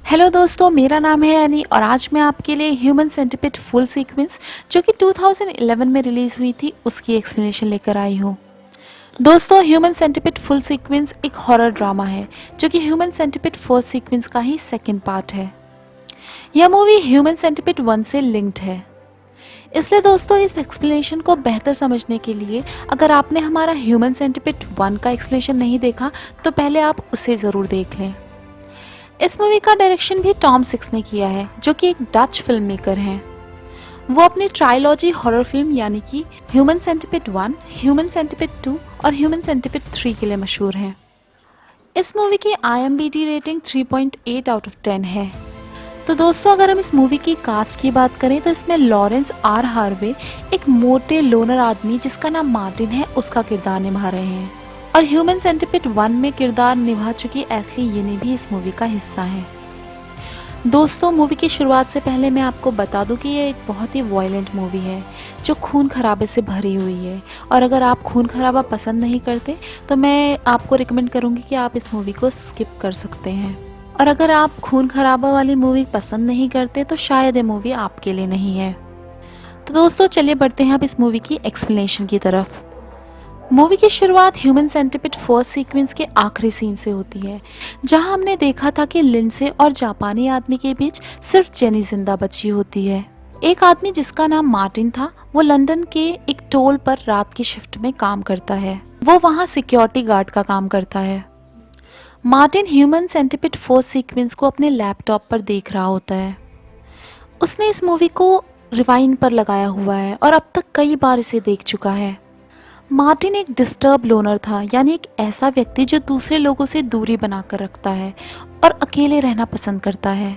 Hello दोस्तों, मेरा नाम है अनी और आज मैं आपके लिए ह्यूमन सेंटिपिड फुल सीक्वेंस जो कि 2011 में रिलीज़ हुई थी उसकी एक्सप्लेनेशन लेकर आई हूँ। दोस्तों, ह्यूमन सेंटिपिड फुल सीक्वेंस एक हॉरर ड्रामा है जो कि ह्यूमन सेंटिपिड फर्स्ट सीक्वेंस का ही सेकंड पार्ट है। यह मूवी ह्यूमन सेंटिपिड 1 से लिंक्ड है। इसलिए दोस्तों, इस एक्सप्लेनेशन को बेहतर समझने के लिए अगर आपने हमारा ह्यूमन सेंटिपिड 1 का एक्सप्लेनेशन नहीं देखा तो पहले आप उसे ज़रूर देख लें। इस मूवी का डायरेक्शन भी टॉम सिक्स ने किया है जो कि एक डच फिल्म मेकर हैं। वो अपनी ट्रायलॉजी हॉरर फिल्म यानी कि ह्यूमन सेंटिपिड 1, ह्यूमन सेंटिपिड 2 और ह्यूमन सेंटिपिड 3 के लिए मशहूर हैं। इस मूवी की IMDb रेटिंग 3.8 आउट ऑफ 10 है। तो दोस्तों, अगर हम इस मूवी की कास्ट की बात करें तो इसमें लॉरेंस आर हार्वे एक मोटे लोनर आदमी जिसका नाम मार्टिन है उसका किरदार निभा रहे हैं और ह्यूमन सेंटिपिड 1 में किरदार निभा चुकी एस्ली येनी भी इस मूवी का हिस्सा है। दोस्तों, मूवी की शुरुआत से पहले मैं आपको बता दूं कि ये एक बहुत ही वॉयलेंट मूवी है जो खून खराबे से भरी हुई है और अगर आप खून खराबा पसंद नहीं करते तो मैं आपको रिकमेंड करूंगी कि आप इस मूवी को स्किप कर सकते हैं। और अगर आप खून खराबा वाली मूवी पसंद नहीं करते तो शायद ये मूवी आपके लिए नहीं है। तो दोस्तों, चलिए बढ़ते हैं अब इस मूवी की एक्सप्लेनेशन की तरफ। मूवी की शुरुआत ह्यूमन सेंटिपिड फर्स्ट सीक्वेंस के आखिरी सीन से होती है जहां हमने देखा था कि लिंडसे और जापानी आदमी के बीच सिर्फ जेनी जिंदा बची होती है। एक आदमी जिसका नाम मार्टिन था वो लंदन के एक टोल पर रात की शिफ्ट में काम करता है। वो वहां सिक्योरिटी गार्ड का काम करता है। Martin human centipede first sequence को अपने लैपटॉप पर देख रहा होता है। उसने इस मूवी को रिवाइंड पर लगाया हुआ है और अब तक कई बार इसे देख चुका है। मार्टिन एक डिस्टर्ब लोनर था, यानी एक ऐसा व्यक्ति जो दूसरे लोगों से दूरी बनाकर रखता है और अकेले रहना पसंद करता है।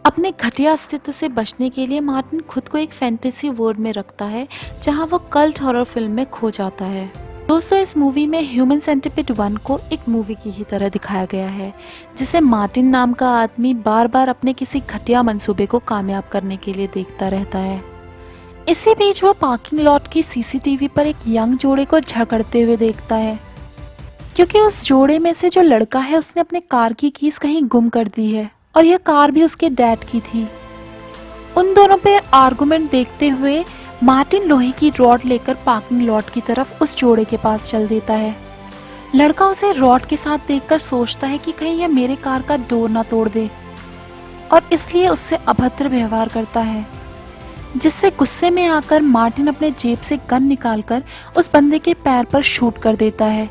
अपने घटिया अस्तित्व से बचने के लिए मार्टिन खुद को एक फैंटेसी वर्ल्ड में रखता है जहां वो कल्ट हॉरर फिल्म में खो जाता है। दोस्तों, इस मूवी में ह्यूमन सेंटिपिड 1 को एक मूवी की ही तरह दिखाया गया है जिसे मार्टिन नाम का आदमी बार बार अपने किसी घटिया मंसूबे को कामयाब करने के लिए देखता रहता है। इसी बीच वो पार्किंग लॉट की CCTV पर एक यंग जोड़े को झगड़ते हुए देखता है क्योंकि उस जोड़े में से जो लड़का है उसने अपने कार की कीज कहीं गुम कर दी है और यह कार भी उसके डैड की थी। उन दोनों पे आर्गुमेंट देखते हुए मार्टिन लोहे की रॉड लेकर पार्किंग लॉट की तरफ उस जोड़े के पास चल देता है। लड़का उसे रॉड के साथ देखकर सोचता है कि कहीं यह मेरे कार का डोर ना तोड़ दे और इसलिए उससे अभद्र व्यवहार करता है, जिससे गुस्से में आकर मार्टिन अपने जेब से गन निकालकर उस बंदे के पैर पर शूट कर देता है।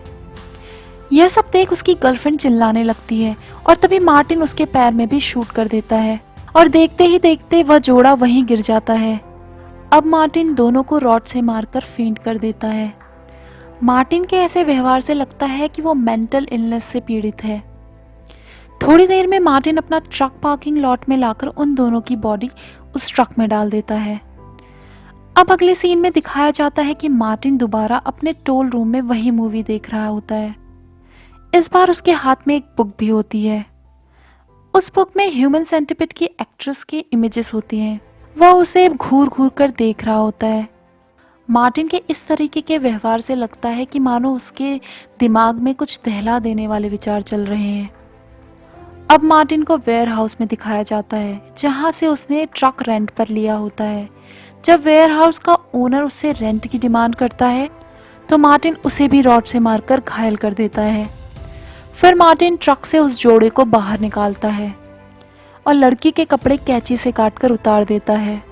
यह सब देख उसकी गर्लफ्रेंड चिल्लाने लगती है और तभी मार्टिन उसके पैर में भी शूट कर देता है और देखते ही देखते वह जोड़ा वहीं गिर जाता है। अब मार्टिन दोनों को रॉड से मारकर फेंट कर देता है। मार्टिन के ऐसे व्यवहार से लगता है कि वो मेंटल इलनेस से पीड़ित है। थोड़ी देर में मार्टिन अपना ट्रक पार्किंग लॉट में लाकर उन दोनों की बॉडी उस ट्रक में डाल देता है। अब अगले सीन में दिखाया जाता है कि मार्टिन दोबारा अपने टोल रूम में वही मूवी देख रहा होता है। इस बार उसके हाथ में एक बुक भी होती है। उस बुक में ह्यूमन सेंटिपिड की एक्ट्रेस के इमेजेस होती हैं। वह उसे घूर घूर कर देख रहा होता है। मार्टिन के इस तरीके के व्यवहार से लगता है कि मानो उसके दिमाग में कुछ दहला देने वाले विचार चल रहे हैं। अब मार्टिन को वेयर हाउस में दिखाया जाता है जहां से उसने ट्रक रेंट पर लिया होता है। जब वेयर हाउस का ओनर उससे रेंट की डिमांड करता है तो मार्टिन उसे भी रॉड से मारकर घायल कर देता है। फिर मार्टिन ट्रक से उस जोड़े को बाहर निकालता है और लड़की के कपड़े कैंची से काटकर उतार देता है।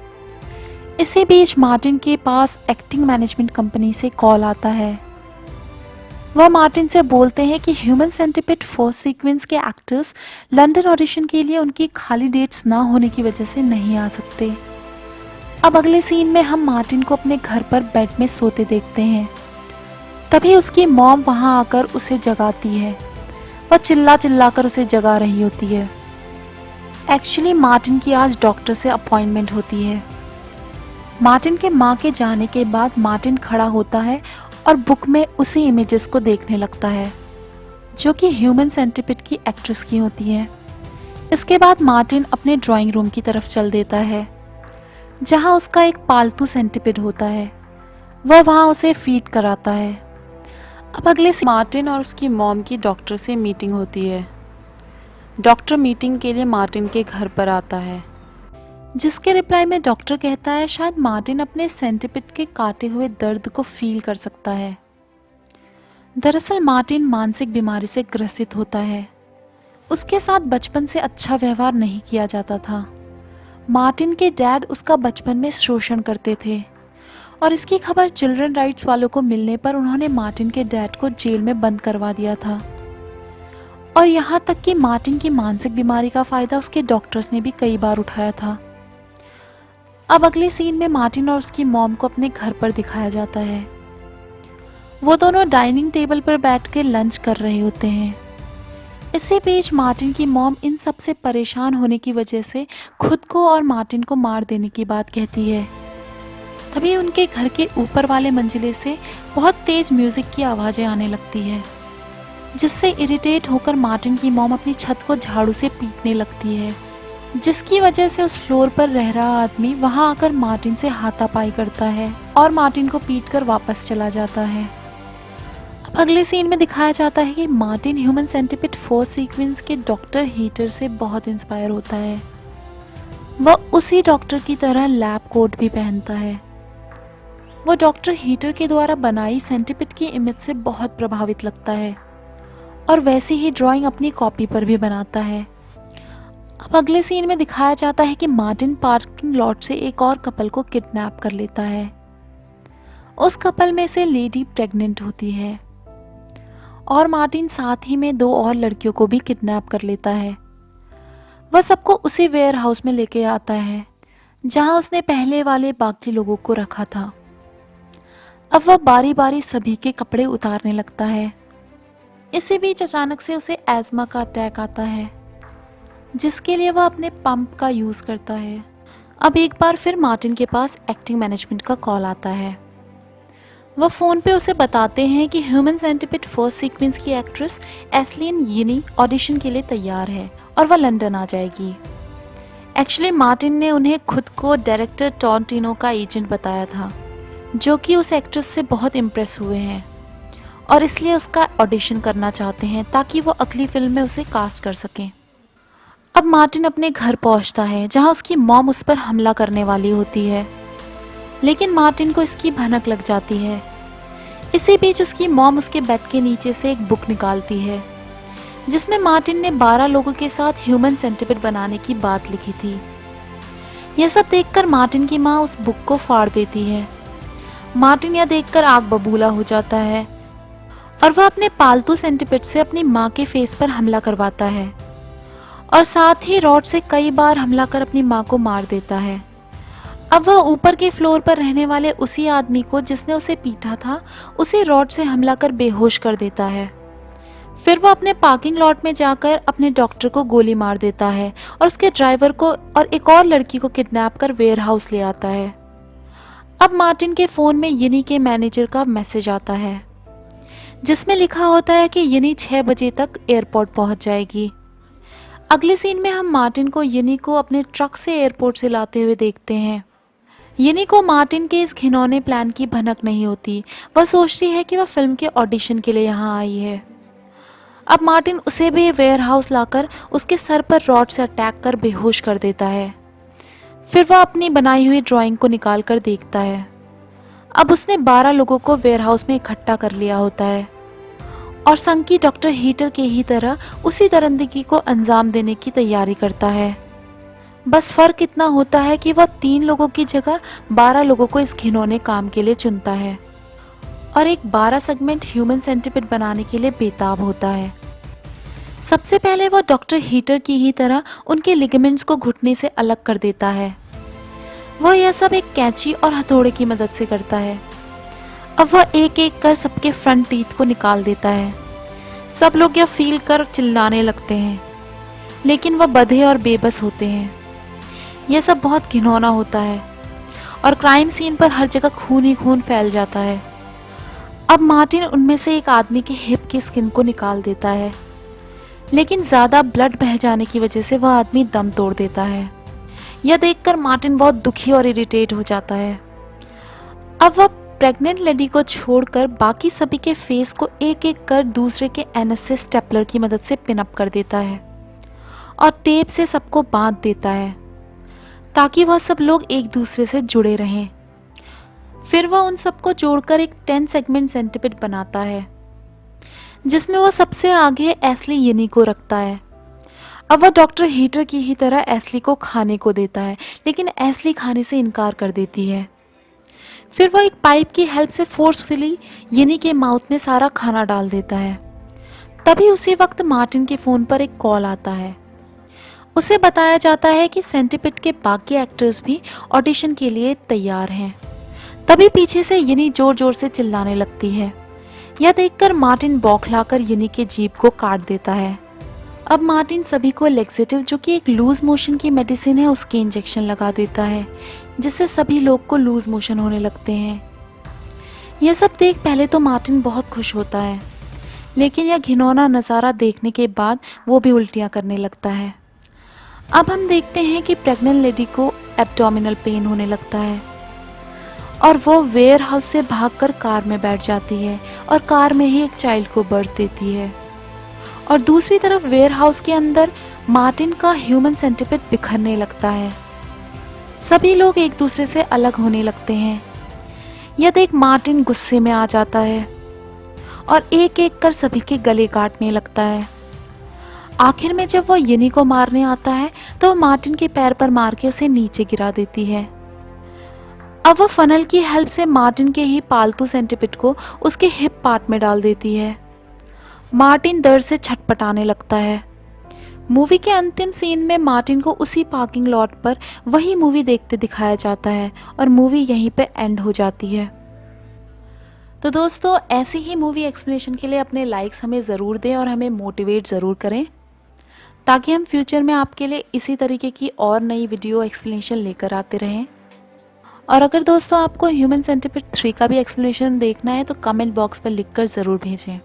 इसी बीच मार्टिन के पास एक्टिंग मैनेजमेंट कंपनी से कॉल आता है। वह मार्टिन से बोलते हैं कि ह्यूमन सेंटिपिड फर्स्ट सीक्वेंस के एक्टर्स लंदन ऑडिशन के लिए उनकी खाली डेट्स ना होने की वजह से नहीं आ सकते। अब अगले सीन में हम मार्टिन को अपने घर पर बेड में सोते देखते हैं। तभी उसकी मॉम वहां आकर उसे जगाती है। वह चिल्ला चिल्ला कर उसे जगा रही होती है। एक्चुअली मार्टिन की आज डॉक्टर से अपॉइंटमेंट होती है। मार्टिन के माँ के जाने के बाद मार्टिन खड़ा होता है और बुक में उसी इमेजेस को देखने लगता है जो कि ह्यूमन सेंटिपिड की एक्ट्रेस की होती है। इसके बाद मार्टिन अपने ड्राइंग रूम की तरफ चल देता है जहां उसका एक पालतू सेंटिपिड होता है। वह वहां उसे फीड कराता है। अब अगले मार्टिन और उसकी मॉम की डॉक्टर से मीटिंग होती है। डॉक्टर मीटिंग के लिए मार्टिन के घर पर आता है, जिसके रिप्लाई में डॉक्टर कहता है शायद मार्टिन अपने सेंटिपिड के काटे हुए दर्द को फील कर सकता है। दरअसल मार्टिन मानसिक बीमारी से ग्रसित होता है। उसके साथ बचपन से अच्छा व्यवहार नहीं किया जाता था। मार्टिन के डैड उसका बचपन में शोषण करते थे और इसकी खबर चिल्ड्रन राइट्स वालों को मिलने पर उन्होंने मार्टिन के डैड को जेल में बंद करवा दिया था। और यहाँ तक कि मार्टिन की मानसिक बीमारी का फ़ायदा उसके डॉक्टर्स ने भी कई बार उठाया था। अब अगले सीन में मार्टिन और उसकी मॉम को अपने घर पर दिखाया जाता है। वो दोनों डाइनिंग टेबल पर बैठकर लंच कर रहे होते हैं। इसी बीच मार्टिन की मॉम इन सब से परेशान होने की वजह से खुद को और मार्टिन को मार देने की बात कहती है। तभी उनके घर के ऊपर वाले मंजिले से बहुत तेज म्यूजिक की आवाज़ें आने लगती है, जिससे इरिटेट होकर मार्टिन की मॉम अपनी छत को झाड़ू से पीटने लगती है, जिसकी वजह से उस फ्लोर पर रह रहा आदमी वहां आकर मार्टिन से हाथापाई करता है और मार्टिन को पीटकर वापस चला जाता है। अब अगले सीन में दिखाया जाता है कि मार्टिन ह्यूमन सेंटिपिड 4 सीक्वेंस के डॉक्टर हीटर से बहुत इंस्पायर होता है। वह उसी डॉक्टर की तरह लैब कोट भी पहनता है। वो डॉक्टर हीटर के द्वारा बनाई सेंटिपिड की इमेज से बहुत प्रभावित लगता है और वैसी ही ड्राइंग अपनी कॉपी पर भी बनाता है। अब अगले सीन में दिखाया जाता है कि मार्टिन पार्किंग लॉट से एक और कपल को किडनैप कर लेता है। उस कपल में से लेडी प्रेग्नेंट होती है और मार्टिन साथ ही में 2 और लड़कियों को भी किडनैप कर लेता है। वह सबको उसी वेयर हाउस में लेके आता है जहां उसने पहले वाले बाकी लोगों को रखा था। अब वह बारी बारी सभी के कपड़े उतारने लगता है। इसी बीच अचानक से उसे एस्मा का अटैक आता है, जिसके लिए वह अपने पंप का यूज़ करता है। अब एक बार फिर मार्टिन के पास एक्टिंग मैनेजमेंट का कॉल आता है। वह फ़ोन पे उसे बताते हैं कि ह्यूमन सेंटिपिड 4 सीक्वेंस की एक्ट्रेस एस्लिन यिनी ऑडिशन के लिए तैयार है और वह लंदन आ जाएगी। एक्चुअली मार्टिन ने उन्हें खुद को डायरेक्टर टॉरंटिनो का एजेंट बताया था, जो कि उस एक्ट्रेस से बहुत इम्प्रेस हुए हैं और इसलिए उसका ऑडिशन करना चाहते हैं ताकि वो अगली फिल्म में उसे कास्ट कर सकें। अब मार्टिन अपने घर पहुंचता है जहां उसकी मॉम उस पर हमला करने वाली होती है, लेकिन मार्टिन को इसकी भनक लग जाती है। इसी बीच उसकी मॉम उसके बेड के नीचे से एक बुक निकालती है, जिसमें मार्टिन ने 12 लोगों के साथ ह्यूमन सेंटिपिड बनाने की बात लिखी थी। यह सब देखकर मार्टिन की माँ उस बुक को फाड़ देती है। मार्टिन यह देखकर आग बबूला हो जाता है और वह अपने पालतू सेंटिपिड से अपनी माँ के फेस पर हमला करवाता है और साथ ही रॉड से कई बार हमला कर अपनी माँ को मार देता है। अब वह ऊपर के फ्लोर पर रहने वाले उसी आदमी को जिसने उसे पीटा था, उसे रॉड से हमला कर बेहोश कर देता है। फिर वह अपने पार्किंग लॉट में जाकर अपने डॉक्टर को गोली मार देता है और उसके ड्राइवर को और एक और लड़की को किडनैप कर वेयर हाउस ले आता है। अब मार्टिन के फ़ोन में यिनी के मैनेजर का मैसेज आता है, जिसमें लिखा होता है कि यिनी 6 बजे तक एयरपोर्ट पहुंच जाएगी। अगले सीन में हम मार्टिन को यिनी को अपने ट्रक से एयरपोर्ट से लाते हुए देखते हैं। यिनी को मार्टिन के इस घिनौने प्लान की भनक नहीं होती। वह सोचती है कि वह फिल्म के ऑडिशन के लिए यहाँ आई है। अब मार्टिन उसे भी वेयर हाउस लाकर उसके सर पर रॉड से अटैक कर बेहोश कर देता है। फिर वह अपनी बनाई हुई ड्राइंग को निकाल कर देखता है। अब उसने 12 लोगों को वेयर हाउस में इकट्ठा कर लिया होता है और संकी डॉक्टर हीटर के ही तरह उसी दरिंदगी को अंजाम देने की तैयारी करता है। बस फ़र्क इतना होता है कि वह 3 लोगों की जगह 12 लोगों को इस घिनौने काम के लिए चुनता है और एक 12 सेगमेंट ह्यूमन सेंटिपिड बनाने के लिए बेताब होता है। सबसे पहले वह डॉक्टर हीटर की ही तरह उनके लिगामेंट्स को घुटने से अलग कर देता है। वह यह सब एक कैंची और हथौड़े की मदद से करता है। अब वह एक एक कर सबके फ्रंट टीथ को निकाल देता है। सब लोग यह फील कर चिल्लाने लगते हैं, लेकिन वह बधे और बेबस होते हैं। यह सब बहुत घिनौना होता है और क्राइम सीन पर हर जगह खून ही खून फैल जाता है। अब मार्टिन उनमें से एक आदमी के हिप की स्किन को निकाल देता है, लेकिन ज़्यादा ब्लड बह जाने की वजह से वह आदमी दम तोड़ देता है। यह देखकर मार्टिन बहुत दुखी और इरिटेट हो जाता है। अब वह प्रेग्नेंट लेडी को छोड़कर बाकी सभी के फेस को एक एक कर दूसरे के एनएस से स्टेपलर की मदद से पिन अप कर देता है और टेप से सबको बांध देता है ताकि वह सब लोग एक दूसरे से जुड़े रहें। फिर वह उन सबको जोड़कर एक 10 सेगमेंट सेंटीपीड बनाता है जिसमें वह सबसे आगे एस्ली यिनी को रखता है। अब वह डॉक्टर हीटर की ही तरह एस्ली को खाने को देता है, लेकिन एस्ली खाने से इनकार कर देती है। फिर वह एक पाइप की हेल्प से फोर्सफुली यिनी के माउथ में सारा खाना डाल देता है। तभी उसी वक्त मार्टिन के फ़ोन पर एक कॉल आता है। उसे बताया जाता है कि सेंटीपिड के बाकी एक्टर्स भी ऑडिशन के लिए तैयार हैं। तभी पीछे से यिनी जोर जोर से चिल्लाने लगती है। यह देखकर मार्टिन बौखलाकर यिनी के जीभ को काट देता है। अब मार्टिन सभी को लेक्सेटिव, जो कि एक लूज मोशन की मेडिसिन है, उसके इंजेक्शन लगा देता है जिससे सभी लोग को लूज मोशन होने लगते हैं। यह सब देख पहले तो मार्टिन बहुत खुश होता है, लेकिन यह घिनौना नज़ारा देखने के बाद वो भी उल्टियाँ करने लगता है। अब हम देखते हैं कि प्रेग्नेंट लेडी को एब्डोमिनल पेन होने लगता है और वो वेयर हाउस से भागकर कार में बैठ जाती है और कार में ही एक चाइल्ड को बर्थ देती है। और दूसरी तरफ वेयर हाउस के अंदर मार्टिन का ह्यूमन सेंटीपिड बिखरने लगता है। सभी लोग एक दूसरे से अलग होने लगते हैं। यह देख मार्टिन गुस्से में आ जाता है और एक एक कर सभी के गले काटने लगता है। आखिर में जब वो यिनी को मारने आता है तो वो मार्टिन के पैर पर मार के उसे नीचे गिरा देती है। अब वह फनल की हेल्प से मार्टिन के ही पालतू सेंटीपिड को उसके हिप पार्ट में डाल देती है। मार्टिन दर्द से छटपटाने लगता है। मूवी के अंतिम सीन में मार्टिन को उसी पार्किंग लॉट पर वही मूवी देखते दिखाया जाता है और मूवी यहीं पे एंड हो जाती है। तो दोस्तों, ऐसी ही मूवी एक्सप्लेनेशन के लिए अपने लाइक्स हमें ज़रूर दें और हमें मोटिवेट ज़रूर करें ताकि हम फ्यूचर में आपके लिए इसी तरीके की और नई वीडियो एक्सप्लेनेशन लेकर आते रहें। और अगर दोस्तों आपको ह्यूमन सेंटीपिड 3 का भी एक्सप्लेनेशन देखना है तो कमेंट बॉक्स पर लिखकर ज़रूर भेजें।